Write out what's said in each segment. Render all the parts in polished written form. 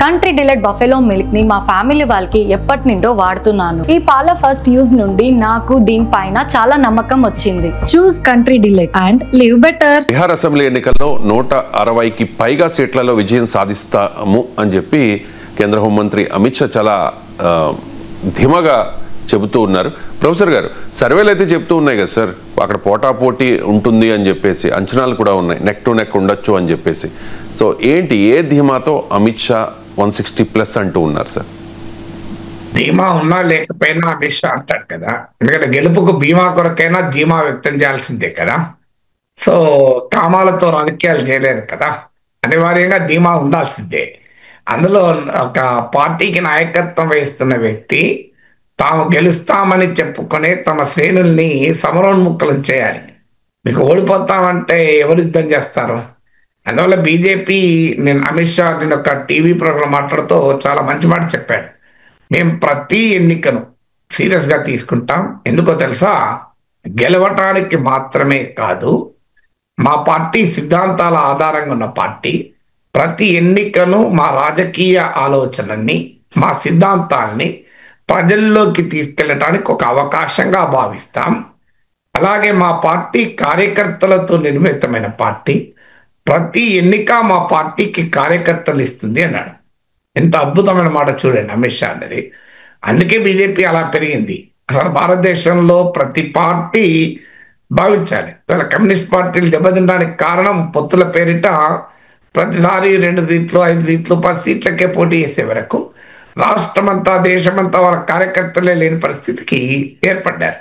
Country delight buffalo milk ని మా family వాళ్ళకి ఎప్పటి నుండో వాడుతున్నాను. ఈ పాల ఫస్ట్ యూజ్ నుండి నాకు దీనిపైన చాలా నమ్మకం వచ్చింది. Choose country delight and live better. Bihar assembly ఎన్నికల్లో 160కి పైగా సీట్లలో విజయం సాధిస్తాము అని చెప్పి కేంద్ర హోంమంత్రి అమిత్ షా చాలా ధీమాగా చెబుతూ ఉన్నారు. ప్రొఫెసర్ గారు, సర్వేలు అయితే చెప్తూ ఉన్నాయి కదా సార్, అక్కడ పోటాపోటీ ఉంటుంది అని చెప్పేసి, అంచనాలు కూడా ఉన్నాయి, నెక్ టు నెక్ ఉండొచ్చు అని చెప్పేసి. సో ఏంటి, ఏ ధీమాతో అమిత్ షా 160+ అంటూ ఉన్నారు సార్? ధీమా ఉన్నా లేకపోయినా అమిత్ షా అంటాడు కదా, ఎందుకంటే గెలుపుకు బీమా కొరకైనా ధీమా వ్యక్తం చేయాల్సిందే కదా. సో కామాలతో రాజకీయాలు చేయలేదు కదా, అనివార్యంగా ధీమా ఉండాల్సిందే. అందులో ఒక పార్టీకి నాయకత్వం వహిస్తున్న వ్యక్తి తాము గెలుస్తామని చెప్పుకునే తమ శ్రేణుల్ని సమరోన్ముఖులం చేయాలి. మీకు ఓడిపోతామంటే ఎవరు యుద్ధం చేస్తారు? అందువల్ల బీజేపీ, అమిత్ షా నేను ఒక టీవీ ప్రోగ్రామ్ మాట్లాడుతూ చాలా మంచి మాట చెప్పాడు. మేము ప్రతి ఎన్నికను సీరియస్గా తీసుకుంటాం. ఎందుకో తెలుసా? గెలవటానికి మాత్రమే కాదు, మా పార్టీ సిద్ధాంతాల ఆధారంగా ఉన్న పార్టీ. ప్రతి ఎన్నికను మా రాజకీయ ఆలోచనల్ని, మా సిద్ధాంతాల్ని ప్రజల్లోకి తీసుకెళ్ళటానికి ఒక అవకాశంగా భావిస్తాం. అలాగే మా పార్టీ కార్యకర్తలతో నిర్మితమైన పార్టీ. ప్రతి ఎన్నిక మా పార్టీకి కార్యకర్తలు ఇస్తుంది అన్నాడు. ఎంత అద్భుతమైన మాట చూడండి అమిత్ షా అన్నది. అందుకే బీజేపీ అలా పెరిగింది. అసలు భారతదేశంలో ప్రతి పార్టీ భావించాలి. ఇవాళ కమ్యూనిస్ట్ పార్టీలు దెబ్బతినడానికి కారణం పొత్తుల పేరిట ప్రతిసారి 2 సీట్లు, 5 సీట్లు, 10 సీట్లకే పోటీ చేసే వరకు రాష్ట్రమంతా, దేశమంతా వాళ్ళ కార్యకర్తలే లేని పరిస్థితికి ఏర్పడ్డారు.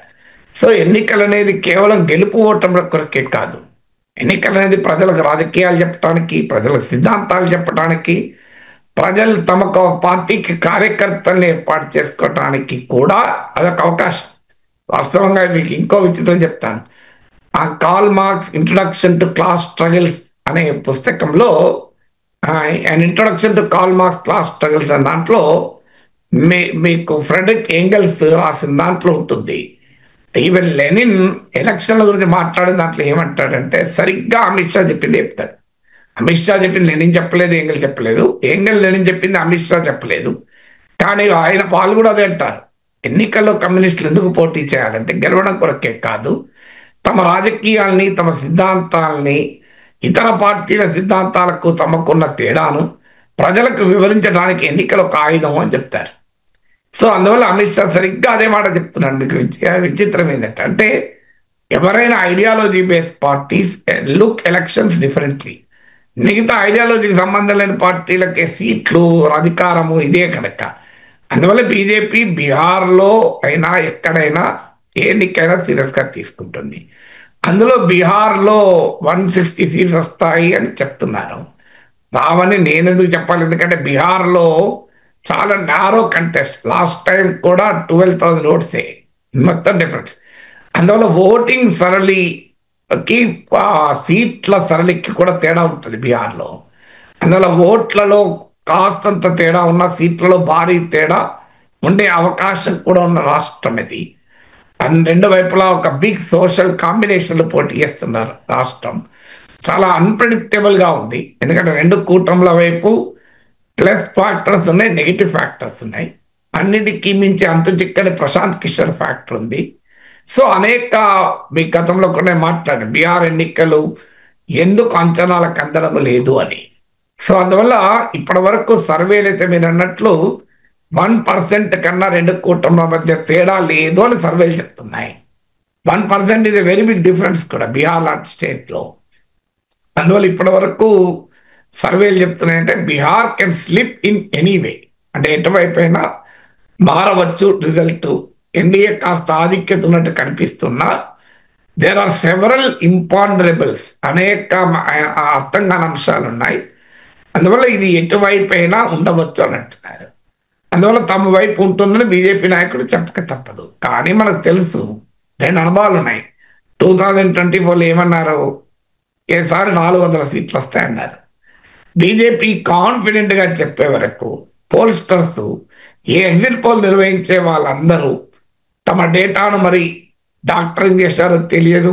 సో ఎన్నికలు అనేది కేవలం గెలుపు ఓటముల కొరకే కాదు. ఎన్నికలు అనేది ప్రజలకు రాజకీయాలు చెప్పడానికి, ప్రజలకు సిద్ధాంతాలు చెప్పడానికి, ప్రజలు తమకు పార్టీకి కార్యకర్తల్ని ఏర్పాటు చేసుకోవటానికి కూడా అదొక అవకాశం. వాస్తవంగా మీకు ఇంకో విచిత్రం చెప్తాను. ఆ Karl Marx introduction to class struggles అనే పుస్తకంలో, and introduction to Karl Marx class struggles అనే దాంట్లో మీకు ఫ్రెడరిక్ ఏంగెల్స్ రాసిన దాంట్లో ఉంటుంది. ఈవెన్ లెనిన్ ఎలక్షన్ల గురించి మాట్లాడిన దాంట్లో ఏమంటాడంటే, సరిగ్గా అమిత్ షా చెప్పింది చెప్తాడు. అమిత్ షా చెప్పింది లెనిన్ చెప్పలేదు, ఏంగెల్ చెప్పలేదు. ఏంగెల్ లెనిన్ చెప్పింది అమిత్ షా చెప్పలేదు. కానీ వాళ్ళు కూడా అదే అంటారు. ఎన్నికల్లో కమ్యూనిస్టులు ఎందుకు పోటీ చేయాలంటే గెలవడం కొరకే కాదు, తమ రాజకీయాల్ని, తమ సిద్ధాంతాలని, ఇతర పార్టీల సిద్ధాంతాలకు తమకున్న తేడాను ప్రజలకు వివరించడానికి ఎన్నికలు ఒక ఆయుధం అని చెప్తారు. సో అందువల్ల అమిత్ షా సరిగ్గా అదే మాట చెప్తున్నాడు. మీకు విచిత్రం ఏంటంటే, అంటే ఎవరైనా ideology based parties look elections differently. మిగతా ఐడియాలజీకి సంబంధం లేని పార్టీలకే సీట్లు, అధికారము ఇదే కనుక. అందువల్ల బీజేపీ బీహార్లో అయినా ఎక్కడైనా ఏ ఎన్నికైనా సీరియస్గా తీసుకుంటుంది. అందులో బీహార్లో 160 సీట్స్ వస్తాయి అని చెప్తున్నారు. రావని నేను ఎందుకు చెప్పాలి? ఎందుకంటే బీహార్లో చాలా నారో కంటెస్ట్. లాస్ట్ టైం కూడా 12,000 ఓట్సే మొత్తం డిఫరెన్స్. అందువల్ల ఓటింగ్ సరళికి, సీట్ల సరళికి కూడా తేడా ఉంటుంది బీహార్లో. అందువల్ల ఓట్లలో కాస్తంత తేడా ఉన్న, సీట్లలో భారీ తేడా ఉండే అవకాశం కూడా ఉన్న రాష్ట్రం ఇది. అండ్ 2 వైపులా ఒక బిగ్ సోషల్ కాంబినేషన్లు పోటీ చేస్తున్నారు రాష్ట్రం. చాలా అన్ప్రెడిక్టబుల్గా ఉంది. ఎందుకంటే 2 కూటముల వైపు ప్లస్ ఫ్యాక్టర్స్ ఉన్నాయి, నెగిటివ్ ఫ్యాక్టర్స్ ఉన్నాయి. అన్నిటికీ మించి అంతు చిక్కని ప్రశాంత్ కిషోర్ ఫ్యాక్టర్ ఉంది. సో అనేక మీ గతంలో కూడా మాట్లాడాను, బీహార్ ఎన్నికలు ఎందుకు అంచనాలకు అందడం లేదు అని. సో అందువల్ల ఇప్పటి వరకు సర్వేలు అయితే మీరు అన్నట్లు 1% కన్నా 2 కూటముల మధ్య తేడా లేదు అని సర్వేలు చెప్తున్నాయి. 1% is a very big difference కూడా బీహార్ లాంటి స్టేట్లో. అందువల్ల ఇప్పటి వరకు సర్వేలు చెప్తున్నాయంటే Bihar can slip in anyway, అంటే ఎటువైపు అయినా మారవచ్చు రిజల్ట్. ఎన్డీఏ కాస్త ఆధిక్యత ఉన్నట్టు కనిపిస్తున్నా దేర్ ఆర్ సెవరల్ ఇంపాండరబుల్స్, అనేక అర్థం కాని అంశాలు ఉన్నాయి. అందువల్ల ఇది ఎటువైపు అయినా ఉండవచ్చు అని అంటున్నారు. అందువల్ల తమ వైపు ఉంటుందని బీజేపీ నాయకుడు చెప్పక తప్పదు. కానీ మనకు తెలుసు 2 అనుభవాలు ఉన్నాయి. 2024లో ఏమన్నారు? ఈసారి 400 సీట్లు వస్తాయన్నారు. బీజేపీ కాన్ఫిడెంట్గా చెప్పే వరకు పోల్స్టర్స్, ఏ ఎగ్జిట్ పోల్ నిర్వహించే వాళ్ళందరూ తమ డేటాను మరి డాక్టరింగ్ చేశారో తెలియదు,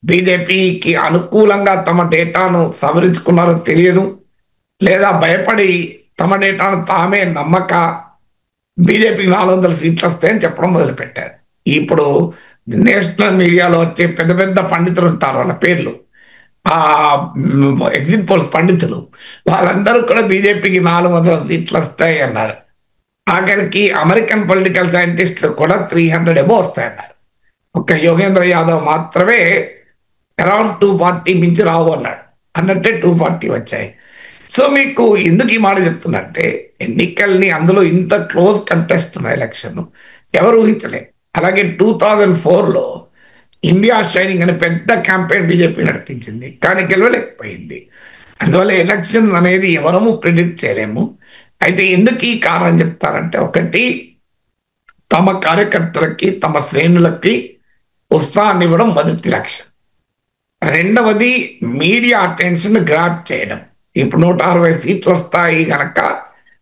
బీజేపీకి అనుకూలంగా తమ డేటాను సవరించుకున్నారో తెలియదు, లేదా భయపడి తమ డేటాను తామే నమ్మక బీజేపీకి 400 సీట్లు వస్తాయని చెప్పడం మొదలుపెట్టారు. ఇప్పుడు నేషనల్ మీడియాలో వచ్చే పెద్ద పెద్ద పండితులు ఉంటారు, వాళ్ళ పేర్లు ఆ ఎగ్జిట్ పోల్స్ పండితులు, వాళ్ళందరూ కూడా బీజేపీకి 400 సీట్లు వస్తాయి అన్నారు. ఆఖరికి అమెరికన్ పొలిటికల్ సైంటిస్టులు కూడా 300 అబోవ్ వస్తాయన్నారు. ఒక్క యోగేంద్ర యాదవ్ మాత్రమే అరౌండ్ 240 మించి రావు అన్నాడు. అన్నట్టే 240 వచ్చాయి. సో మీకు ఎందుకు ఈ మాట చెప్తున్నట్టే, ఎన్నికల్ని అందులో ఇంత క్లోజ్ కంటెస్ట్ ఉన్న ఎలక్షన్ ఎవరు ఊహించలే. అలాగే 2004లో ఇండియా షైనింగ్ అనే పెద్ద క్యాంపెయిన్ బీజేపీ నడిపించింది, కానీ గెలవలేకపోయింది. అందువల్ల ఎలక్షన్ అనేది ఎవరము ప్రిడిక్ట్ చేయలేము. అయితే ఎందుకు ఈ కారణం చెప్తారంటే, ఒకటి తమ కార్యకర్తలకి తమ శ్రేణులకి ఉత్సాహాన్ని ఇవ్వడం మొదటి లక్ష్యం. రెండవది మీడియా అటెన్షన్ గ్రాప్ చేయడం. ఇప్పుడు 160 సీట్లు వస్తాయి కనుక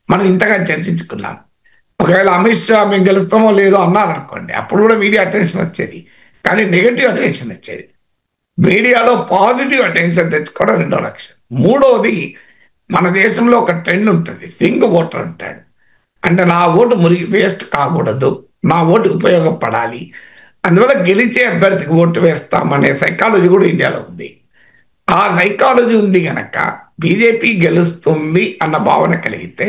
మనం ఇంతగా చర్చించుకున్నాం. ఒకవేళ అమిత్ షా మేము గెలుస్తామో లేదో అన్నారనుకోండి, అప్పుడు కూడా మీడియా అటెన్షన్ వచ్చేది, కానీ నెగటివ్ అటెన్షన్ వచ్చేది. మీడియాలో పాజిటివ్ అటెన్షన్ తెచ్చుకోవడం రెండో లక్ష్యం. మూడవది, మన దేశంలో ఒక ట్రెండ్ ఉంటుంది, సింగ్ ఓటర్ అంటాడు. అంటే నా ఓటు మురిగి వేస్ట్ కాకూడదు, నా ఓటు ఉపయోగపడాలి, అందువల్ల గెలిచే అభ్యర్థికి ఓటు వేస్తామనే సైకాలజీ కూడా ఇండియాలో ఉంది. ఆ సైకాలజీ ఉంది కనుక బీజేపీ గెలుస్తుంది అన్న భావన కలిగితే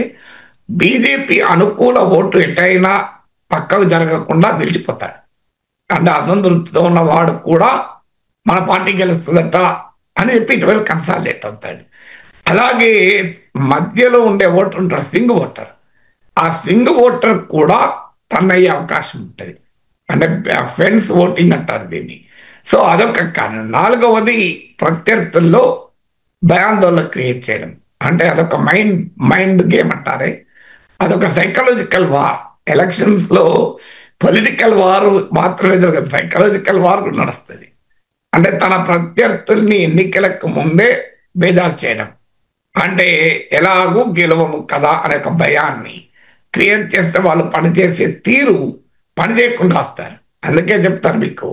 బీజేపీ అనుకూల ఓటు ఎటైనా పక్కకు జరగకుండా నిలిచిపోతాడు. అంటే అసంతృప్తితో ఉన్నవాడు కూడా మన పార్టీ గెలుస్తుందట అని చెప్పి ఇటువైపు కన్సాలిడేట్ అవుతాడు. అలాగే మధ్యలో ఉండే ఓటర్ ఉంటాడు, సింగ్ ఓటర్. ఆ సింగ్ ఓటర్ కూడా టర్న్ అయ్యే అవకాశం ఉంటుంది. అంటే ఫెన్స్ ఓటింగ్ అంటారు దీన్ని. సో అదొక కారణం. నాలుగవది, ప్రత్యర్థుల్లో భయాందోళన క్రియేట్ చేయడం. అంటే అదొక మైండ్ గేమ్ అంటారే, అదొక సైకలాజికల్ వార్. ఎలక్షన్స్లో పొలిటికల్ వార్ మాత్రమే జరగదు, సైకలాజికల్ వార్ కూడా నడుస్తుంది. అంటే తన ప్రత్యర్థుల్ని ఎన్నికలకు ముందే బేదారు చేయడం, అంటే ఎలాగూ గెలవము కదా అనే ఒక భయాన్ని క్రియేట్ చేస్తే వాళ్ళు పనిచేసే తీరు పని చేయకుండా వస్తారు. అందుకే చెప్తారు మీకు,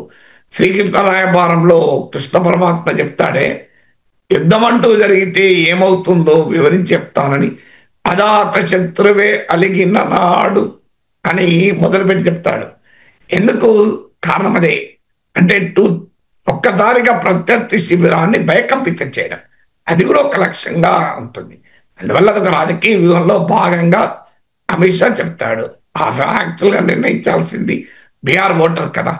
శ్రీకృష్ణ రాయబారంలో కృష్ణ పరమాత్మ చెప్తాడే, యుద్ధం అంటూ జరిగితే ఏమవుతుందో వివరించి చెప్తానని, అదాత శత్రువే అలిగిన నాడు అని మొదలుపెట్టి చెప్తాడు. ఎందుకు కారణం అదే, అంటే ఒక్కసారిగా ప్రత్యర్థి శిబిరాన్ని భయకంపితం చేయడం, అది కూడా ఒక లక్ష్యంగా ఉంటుంది. అందువల్ల అదొక రాజకీయ వ్యూహంలో భాగంగా అమిత్ షా చెప్తాడు. యాక్చువల్గా నిర్ణయించాల్సింది బీహార్ ఓటర్ కదా.